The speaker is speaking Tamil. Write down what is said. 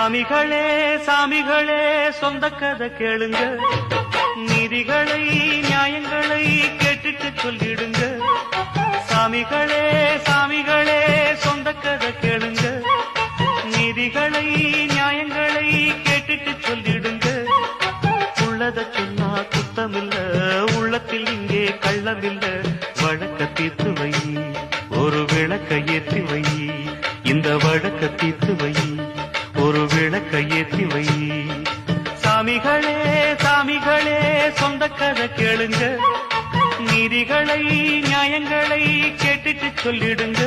சாமிகளே சாமிகளே சொந்த கதை கேளுங்க, நீதிகளை நியாயங்களை கேட்டுட்டு சொல்லிடுங்க. சாமிகளே சாமிகளே சொந்த கதை கேளுங்க, நீதிகளை நியாயங்களை கேட்டுட்டு சொல்லிடுங்க. உள்ளத சொன்னா குத்தமில்ல, உள்ளத்தில் இங்கே கள்ளமில்ல. வழக்க தீர்த்து வை, ஒரு விளக்க ஏற்றி வை. இந்த வழக்க தீர்த்து வை, ஒரு விளக்க ஏற்றி வை. சாமிகளே சாமிகளே சொந்த கதை கேளுங்க, நீதிகளை நியாயங்களை கேட்டுட்டு சொல்லிடுங்க.